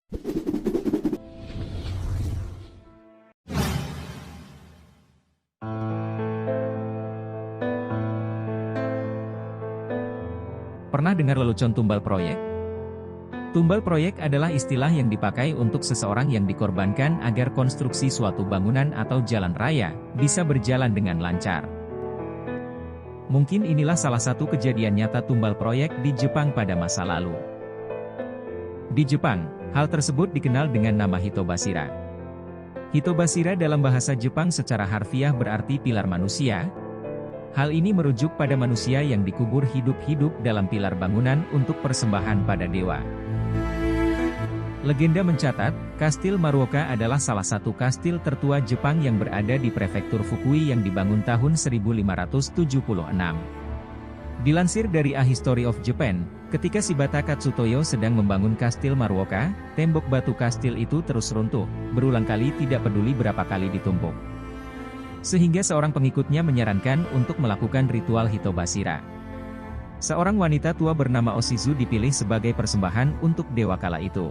Pernah dengar lelucon tumbal proyek? Tumbal proyek adalah istilah yang dipakai untuk seseorang yang dikorbankan agar konstruksi suatu bangunan atau jalan raya bisa berjalan dengan lancar. Mungkin inilah salah satu kejadian nyata tumbal proyek di Jepang pada masa lalu. Di Jepang, hal tersebut dikenal dengan nama hitobashira. Hitobashira dalam bahasa Jepang secara harfiah berarti pilar manusia. Hal ini merujuk pada manusia yang dikubur hidup-hidup dalam pilar bangunan untuk persembahan pada dewa. Legenda mencatat, Kastil Maruoka adalah salah satu kastil tertua Jepang yang berada di prefektur Fukui yang dibangun tahun 1576. Dilansir dari A History of Japan, ketika Shibata Katsutoyo sedang membangun Kastil Maruoka, tembok batu kastil itu terus runtuh, berulang kali tidak peduli berapa kali ditumpuk. Sehingga seorang pengikutnya menyarankan untuk melakukan ritual hitobashira. Seorang wanita tua bernama Oshizu dipilih sebagai persembahan untuk dewa kala itu.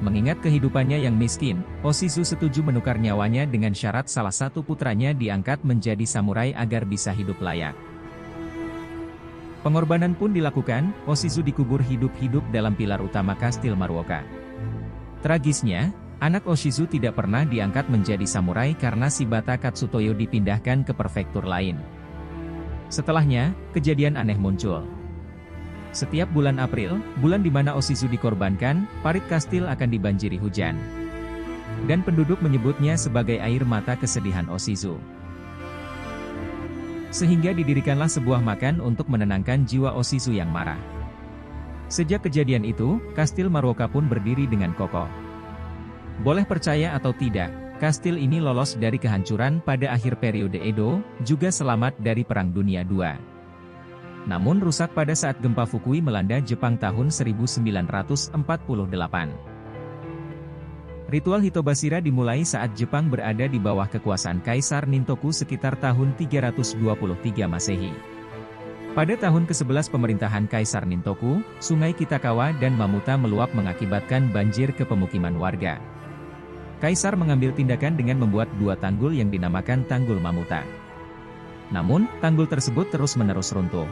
Mengingat kehidupannya yang miskin, Oshizu setuju menukar nyawanya dengan syarat salah satu putranya diangkat menjadi samurai agar bisa hidup layak. Pengorbanan pun dilakukan, Oshizu dikubur hidup-hidup dalam pilar utama Kastil Maruoka. Tragisnya, anak Oshizu tidak pernah diangkat menjadi samurai karena Shibata Katsutoyo dipindahkan ke prefektur lain. Setelahnya, kejadian aneh muncul. Setiap bulan April, bulan di mana Oshizu dikorbankan, parit kastil akan dibanjiri hujan. Dan penduduk menyebutnya sebagai air mata kesedihan Oshizu. Sehingga didirikanlah sebuah makam untuk menenangkan jiwa Oshizu yang marah. Sejak kejadian itu, Kastil Maruoka pun berdiri dengan kokoh. Boleh percaya atau tidak, kastil ini lolos dari kehancuran pada akhir periode Edo, juga selamat dari Perang Dunia II. Namun rusak pada saat gempa Fukui melanda Jepang tahun 1948. Ritual hitobashira dimulai saat Jepang berada di bawah kekuasaan Kaisar Nintoku sekitar tahun 323 Masehi. Pada tahun ke-11 pemerintahan Kaisar Nintoku, Sungai Kitakawa dan Mamuta meluap mengakibatkan banjir ke pemukiman warga. Kaisar mengambil tindakan dengan membuat dua tanggul yang dinamakan Tanggul Mamuta. Namun, tanggul tersebut terus-menerus runtuh.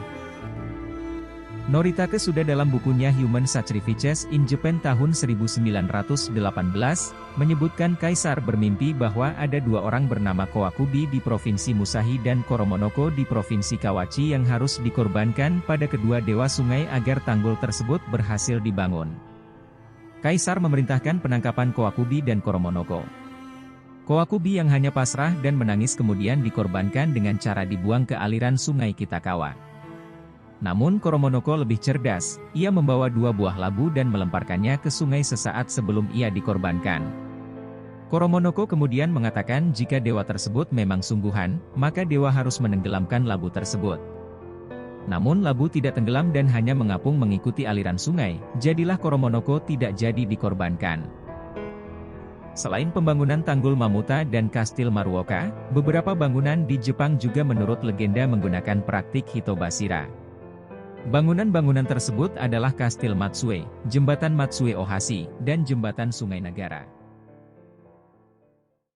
Noritake sudah dalam bukunya Human Sacrifices in Japan tahun 1918, menyebutkan Kaisar bermimpi bahwa ada dua orang bernama Kowakubi di Provinsi Musahi dan Koromonoko di Provinsi Kawachi yang harus dikorbankan pada kedua dewa sungai agar tanggul tersebut berhasil dibangun. Kaisar memerintahkan penangkapan Kowakubi dan Koromonoko. Kowakubi yang hanya pasrah dan menangis kemudian dikorbankan dengan cara dibuang ke aliran sungai Kitakawa. Namun Koromonoko lebih cerdas, ia membawa dua buah labu dan melemparkannya ke sungai sesaat sebelum ia dikorbankan. Koromonoko kemudian mengatakan jika dewa tersebut memang sungguhan, maka dewa harus menenggelamkan labu tersebut. Namun labu tidak tenggelam dan hanya mengapung mengikuti aliran sungai, jadilah Koromonoko tidak jadi dikorbankan. Selain pembangunan Tanggul Mamuta dan Kastil Maruoka, beberapa bangunan di Jepang juga menurut legenda menggunakan praktik hitobashira. Bangunan-bangunan tersebut adalah Kastil Matsue, Jembatan Matsue Ohashi, dan Jembatan Sungai Nagara.